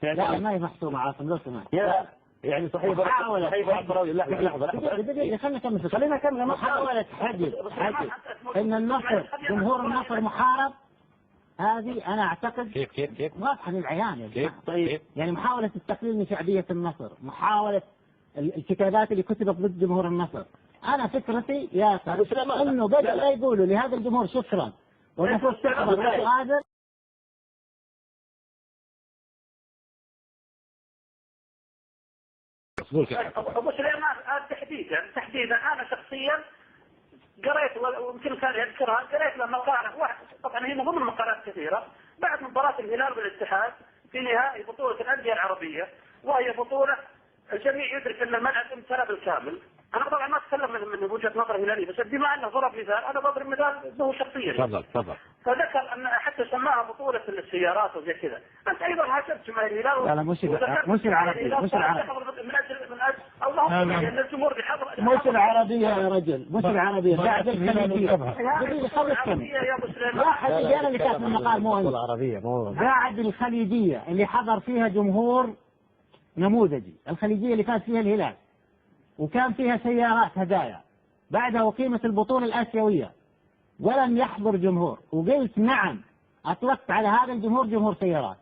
لا ما هي محسومة عاصم لو سمحت. يعني صحيح خلينا نكمل محاولة حجز ان النصر جمهور النصر محارب. هذه انا اعتقد كيف واضحة للعيان. طيب يعني محاولة التقليل من شعبية النصر، محاولة الكتابات اللي كتبت ضد جمهور النصر. انا فكرتي يا انه بدل لا يقولوا لهذا الجمهور شكرا والنصر تعبر قادر. أبو سليمان تحديدا أنا شخصيا قريت ويمكن كان يذكرها، قريت لما قال واحد، طبعا هي من ضمن مقالات كثيرة، بعد مباراة الهلال والاتحاد في نهائي بطولة الأندية العربية، وهي بطولة الجميع يدرك أن الملعب امتلأ بالكامل. أنا طبعا ما أتكلم من وجهة نظر هلالي، بس بما أنه ضرب مثال أنا بضرب مثال له شخصيا. تفضل. فذكر أن حتى سماها بطولة السيارات وزي كذا. أنت أيضا هاجمت جماهير الهلال. لا مش العربية، مش العربية. مش العربية يا رجل، مش العربية. بعد الخليجية. لا حبيبي أنا اللي كاتب المقال مو العربية. بعد الخليجية اللي حضر فيها جمهور نموذجي، الخليجية اللي فاز فيها الهلال وكان فيها سيارات هدايا، بعدها أقيمت البطولة الآسيوية ولم يحضر جمهور، وقلت نعم أطلقت على هذا الجمهور جمهور سيارات.